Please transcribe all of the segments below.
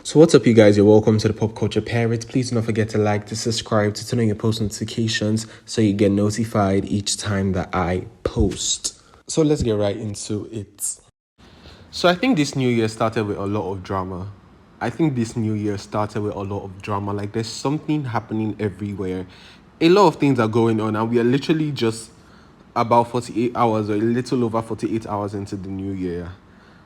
So what's up, you guys? You're welcome to the Pop Culture Parrots. Please do not forget to like, to subscribe, to turn on your post notifications so you get notified each time that I post. So let's get right into it. So I think this new year started with a lot of drama. Like there's something happening everywhere. A lot of things are going on, and we are literally just about 48 hours or a little over 48 hours into the new year.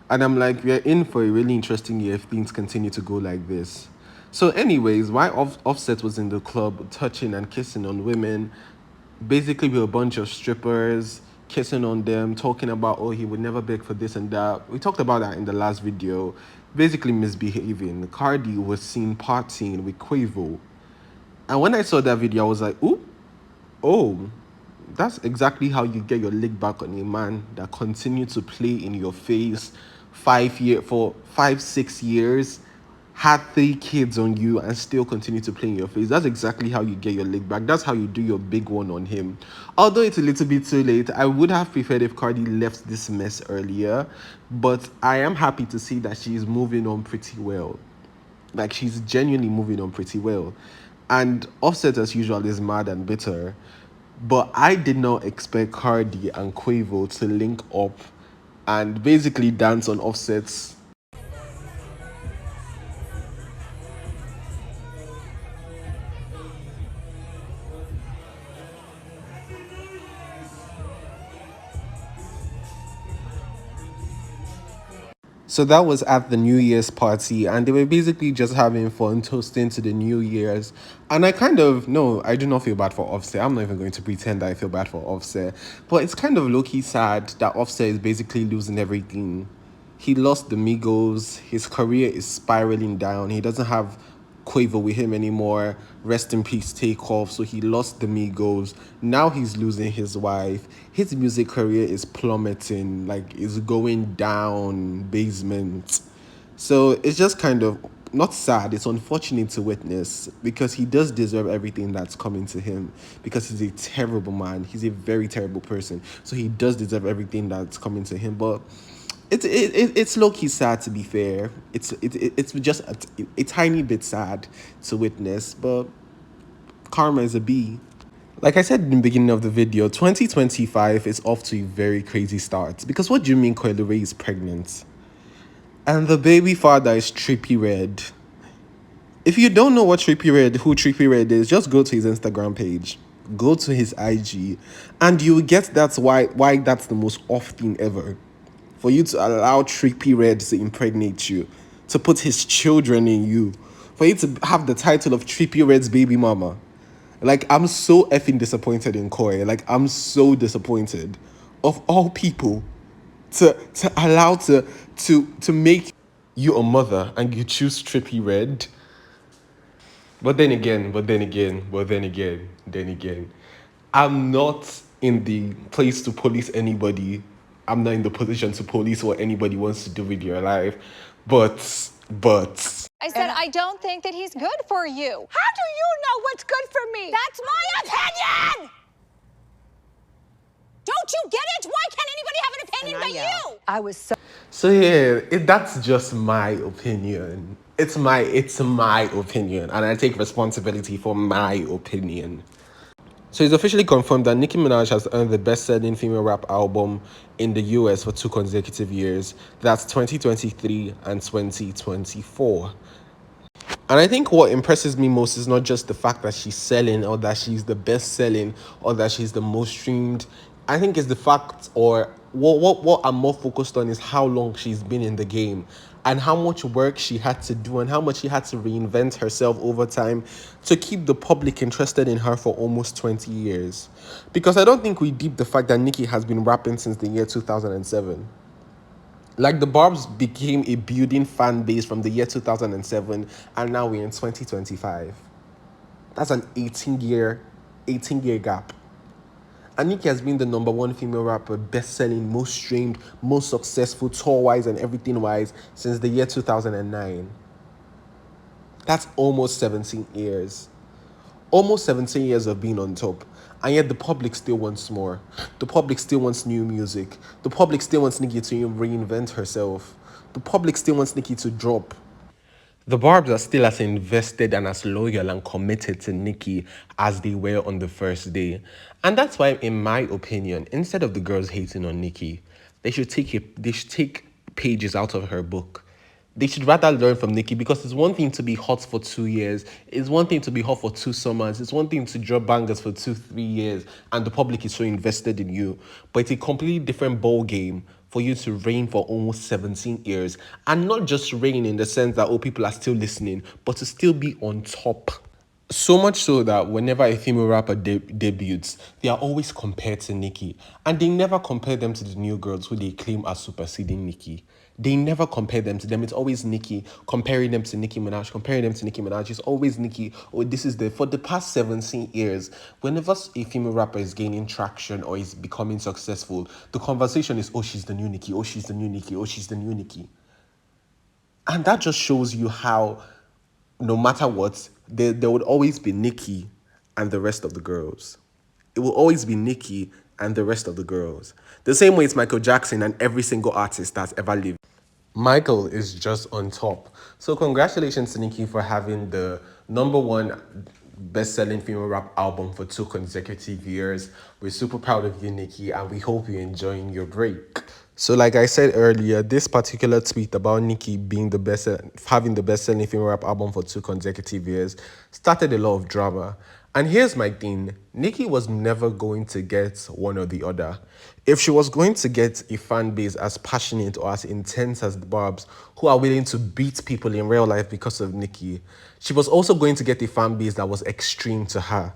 And I'm like, we're in for a really interesting year if things continue to go like this. So, anyways, while Offset was in the club touching and kissing on women, basically with a bunch of strippers, kissing on them, talking about, oh, he would never beg for this and that. We talked about that in the last video. Basically misbehaving. Cardi was seen partying with Quavo. And when I saw that video, I was like, ooh, oh, that's exactly how you get your leg back on a man that continued to play in your face for 5-6 years, had 3 kids on you and still continue to play in your face. That's exactly how you get your leg back. That's how you do your big one on him. Although it's a little bit too late, I would have preferred if Cardi left this mess earlier, but I am happy to see that she's moving on pretty well. Like, she's genuinely moving on pretty well. And Offset, as usual, is mad and bitter. But I did not expect Cardi and Quavo to link up and basically dance on Offset's. So that was at the New Year's party, and they were basically just having fun, toasting to the New Year's. And no, I do not feel bad for Offset. I'm not even going to pretend that I feel bad for Offset. But it's kind of low-key sad that Offset is basically losing everything. He lost the Migos, his career is spiraling down, he doesn't have Quavo with him anymore. Rest in peace, Takeoff. So he lost the Migos. Now he's losing his wife. His music career is plummeting, like it's going down, basement. So it's just kind of not sad, it's unfortunate to witness because he does deserve everything that's coming to him because he's a terrible man. He's a very terrible person. So he does deserve everything that's coming to him. But it's low-key sad, to be fair. It's just a tiny bit sad to witness, but karma is a bee. Like I said in the beginning of the video, 2025 is off to a very crazy start. Because what do you mean Coi Leray is pregnant? And the baby father is Trippie Redd. If you don't know who Trippie Redd is, just go to his Instagram page. Go to his IG. And you will get that's why that's the most off thing ever. For you to allow Trippie Redd to impregnate you, to put his children in you, for you to have the title of Trippie Redd's baby mama. Like, I'm so effing disappointed in Coi. Like, I'm so disappointed. Of all people, to allow to make you a mother and you choose Trippie Redd. But then again, I'm not in the place to police anybody. I'm not in the position to police what anybody wants to do with your life. But I said, I don't think that he's good for you. How do you know what's good for me? That's my opinion! Don't you get it? Why can't anybody have an opinion but you? I was so yeah, that's just my opinion. It's my opinion, and I take responsibility for my opinion. So it's officially confirmed that Nicki Minaj has earned the best-selling female rap album in the US for 2 consecutive years. That's 2023 and 2024. And I think what impresses me most is not just the fact that she's selling or that she's the best-selling or that she's the most streamed. I think it's the fact, or what I'm more focused on, is how long she's been in the game and how much work she had to do and how much she had to reinvent herself over time to keep the public interested in her for almost 20 years. Because I don't think we deep the fact that Nicki has been rapping since the year 2007. Like, the Barbz became a building fan base from the year 2007, and now we're in 2025. That's an 18-year gap. And Nicki has been the #1 female rapper, best-selling, most streamed, most successful, tour-wise and everything-wise since the year 2009. That's almost 17 years. Almost 17 years of being on top. And yet the public still wants more. The public still wants new music. The public still wants Nicki to reinvent herself. The public still wants Nicki to drop. The Barbs are still as invested and as loyal and committed to Nicki as they were on the first day. And that's why, in my opinion, instead of the girls hating on Nicki, they should take pages out of her book. They should rather learn from Nicki, because it's one thing to be hot for 2 years, it's one thing to be hot for 2 summers, it's one thing to drop bangers for 2, 3 years, and the public is so invested in you. But it's a completely different ball game for you to reign for almost 17 years, and not just reign in the sense that, oh, people are still listening, but to still be on top. So much so that whenever a female rapper debuts, they are always compared to Nicki. And they never compare them to the new girls who they claim are superseding Nicki. They never compare them to them. It's always Nicki, comparing them to Nicki Minaj, comparing them to Nicki Minaj. It's always Nicki. Oh, this is for the past 17 years, whenever a female rapper is gaining traction or is becoming successful, the conversation is, oh, she's the new Nicki, oh, she's the new Nicki, oh, she's the new Nicki. And that just shows you how, no matter what, there would always be Nicki and the rest of the girls. It will always be Nicki and the rest of the girls. The same way it's Michael Jackson and every single artist that's ever lived. Michael is just on top. So congratulations to Nicki for having the #1 best-selling female rap album for 2 consecutive years. We're super proud of you, Nicki, and we hope you're enjoying your break. So like I said earlier, this particular tweet about Nicki being having the best-selling female rap album for 2 consecutive years started a lot of drama. And here's my thing. Nicki was never going to get one or the other. If she was going to get a fan base as passionate or as intense as the Barbz, who are willing to beat people in real life because of Nicki, she was also going to get a fan base that was extreme to her.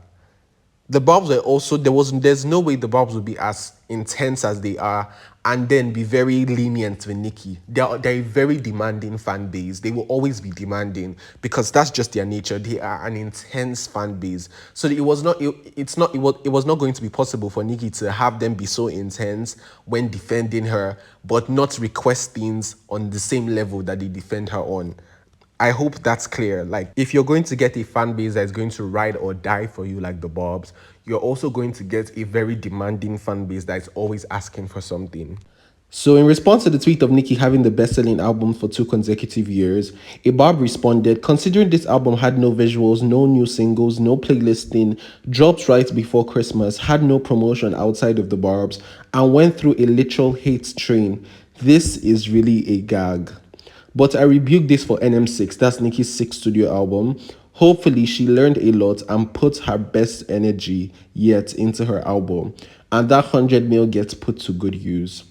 The Barbz were also, there's no way the Barbz would be as intense as they are and then be very lenient with Nicki. They're a very demanding fan base. They will always be demanding because that's just their nature. They are an intense fan base. So it was not going to be possible for Nicki to have them be so intense when defending her, but not request things on the same level that they defend her on. I hope that's clear. Like, if you're going to get a fan base that is going to ride or die for you like the Barbz, you're also going to get a very demanding fan base that is always asking for something. So in response to the tweet of Nicki having the best-selling album for 2 consecutive years, a Barb responded, considering this album had no visuals, no new singles, no playlisting, dropped right before Christmas, had no promotion outside of the Barbz, and went through a literal hate train, this is really a gag. But I rebuke this for NM6, that's Nicki's 6th studio album. Hopefully, she learned a lot and put her best energy yet into her album. And that 100 mil gets put to good use.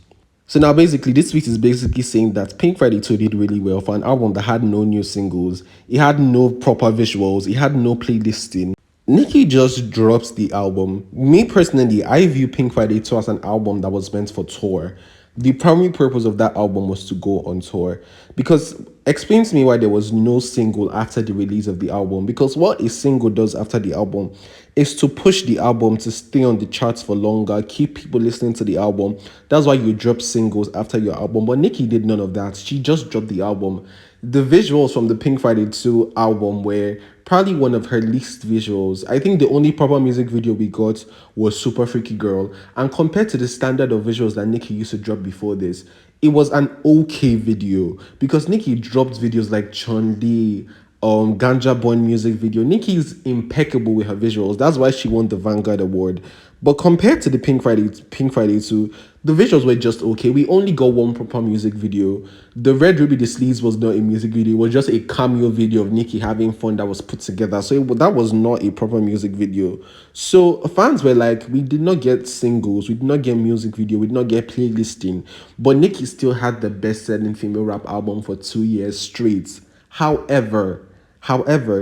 So now basically, this tweet is basically saying that Pink Friday 2 did really well for an album that had no new singles. It had no proper visuals. It had no playlisting. Nicki just dropped the album. Me personally, I view Pink Friday 2 as an album that was meant for tour. The primary purpose of that album was to go on tour. Because explain to me why there was no single after the release of the album. Because what a single does after the album is to push the album to stay on the charts for longer, keep people listening to the album. That's why you drop singles after your album. But Nicki did none of that. She just dropped the album. The visuals from the Pink Friday 2 album were probably one of her least visuals. I think the only proper music video we got was Super Freaky Girl. And compared to the standard of visuals that Nicki used to drop before this, it was an okay video. Because Nicki dropped videos like Chun-Li, Ganja Born music video. Nicki is impeccable with her visuals. That's why she won the Vanguard Award. But compared to the Pink Friday 2, the visuals were just okay. We only got one proper music video. The Red Ruby The Sleeves was not a music video. It was just a cameo video of Nicki having fun that was put together. So that was not a proper music video. So fans were like, we did not get singles. We did not get music video. We did not get playlisting. But Nicki still had the best-selling female rap album for 2 years straight. However,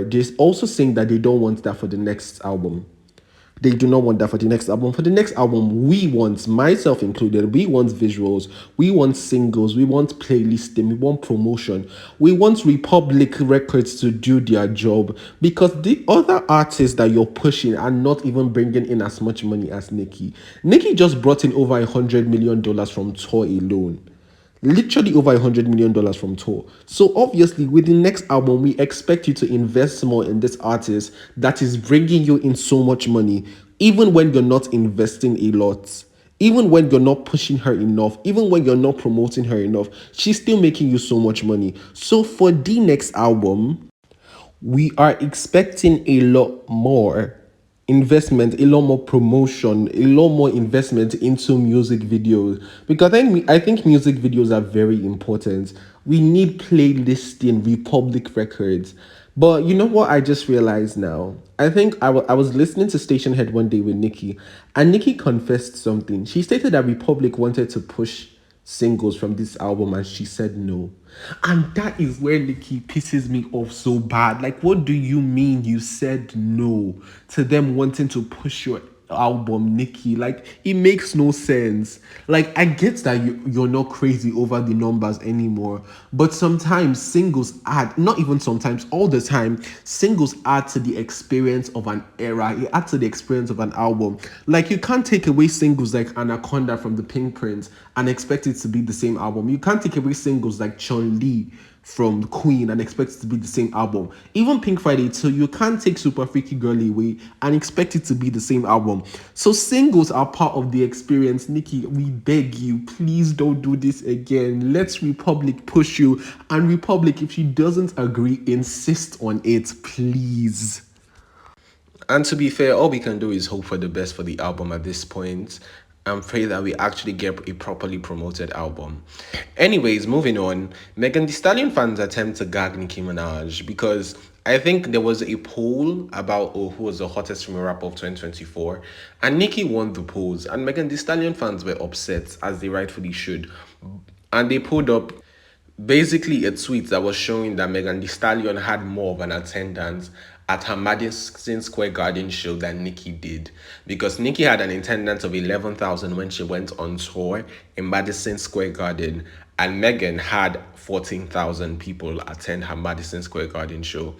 there's also saying that they don't want that for the next album. They do not want that for the next album. For the next album, we want, myself included, we want visuals, we want singles, we want playlisting, we want promotion, we want Republic Records to do their job, because the other artists that you're pushing are not even bringing in as much money as Nicki. Nicki just brought in over $100 million from tour alone. Literally over $100 million from tour. So obviously, with the next album, we expect you to invest more in this artist that is bringing you in so much money, even when you're not investing a lot. Even when you're not pushing her enough, even when you're not promoting her enough, she's still making you so much money. So for the next album, we are expecting a lot more investment, a lot more promotion, a lot more investment into music videos, because I think music videos are very important. We need playlisting, Republic Records. But you know what I just realized now? I think I was listening to Station Head one day with Nicki, and Nicki confessed something. She stated that Republic wanted to push singles from this album and she said no. And that is where Nicki pisses me off so bad. Like, what do you mean you said no to them wanting to push your album, Nicki? Like, it makes no sense. Like, I get that you're not crazy over the numbers anymore, but sometimes singles add, not even sometimes, all the time, singles add to the experience of an era. It adds to the experience of an album. Like, you can't take away singles like Anaconda from the Pink Prince and expect it to be the same album. You can't take away singles like Chun Li from Queen and expect it to be the same album. Even Pink Friday 2, you can't take Super Freaky Girl away and expect it to be the same album. So singles are part of the experience. Nicki, we beg you, please don't do this again. Let Republic push you. And Republic, if she doesn't agree, insist on it, please. And to be fair, all we can do is hope for the best for the album at this point and pray that we actually get a properly promoted album. Anyways, moving on, Megan Thee Stallion fans attempt to gag Nicki Minaj because I think there was a poll about who was the hottest female rapper of 2024, and Nicki won the polls, and Megan Thee Stallion fans were upset, as they rightfully should. And they pulled up basically a tweet that was showing that Megan Thee Stallion had more of an attendance at her Madison Square Garden show than Nicki did, because Nicki had an attendance of 11,000 when she went on tour in Madison Square Garden, and Megan had 14,000 people attend her Madison Square Garden show.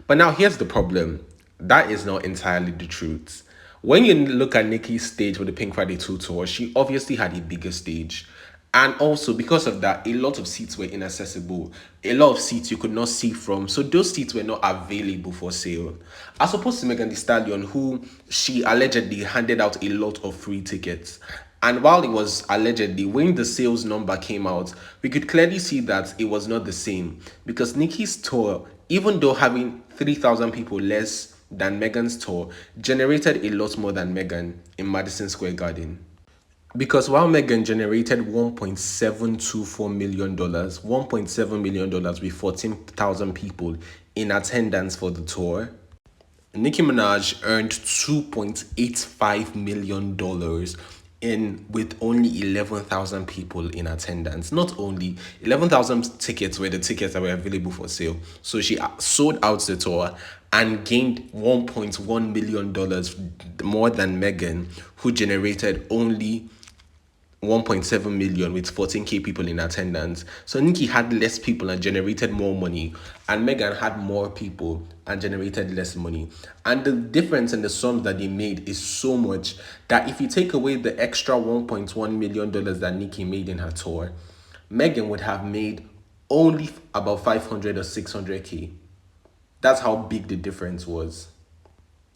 But now here's the problem. That is not entirely the truth. When you look at Nicki's stage with the Pink Friday 2 tour, she obviously had a bigger stage. And also, because of that, a lot of seats were inaccessible. A lot of seats you could not see from. So those seats were not available for sale. As opposed to Megan Thee Stallion, who she allegedly handed out a lot of free tickets. And while it was allegedly, when the sales number came out, we could clearly see that it was not the same. Because Nicki's tour, even though having 3,000 people less than Megan's tour, generated a lot more than Megan in Madison Square Garden. Because while Megan generated $1.724 million, $1.7 million with 14,000 people in attendance for the tour, Nicki Minaj earned $2.85 million with only 11,000 people in attendance. Not only 11,000 tickets were the tickets that were available for sale. So she sold out the tour and gained $1.1 million more than Megan, who generated only 1.7 million with 14k people in attendance. So Nicki had less people and generated more money, and Megan had more people and generated less money. And the difference in the sums that they made is so much that if you take away the extra $1.1 million that Nicki made in her tour, Megan would have made only about 500 or 600k. That's how big the difference was.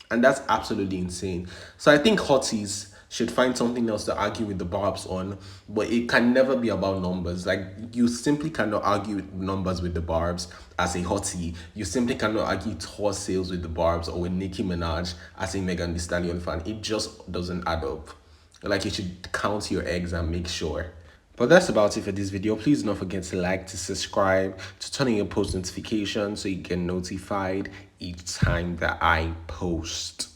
And that's absolutely insane. So I think hotties should find something else to argue with the Barbz on, but it can never be about numbers. Like, you simply cannot argue numbers with the Barbz as a hottie. You simply cannot argue tour sales with the Barbz or with Nicki Minaj as a Megan Thee Stallion fan. It just doesn't add up. Like, you should count your eggs and make sure. But that's about it for this video. Please don't forget to like, to subscribe, to turn on your post notifications so you get notified each time that I post.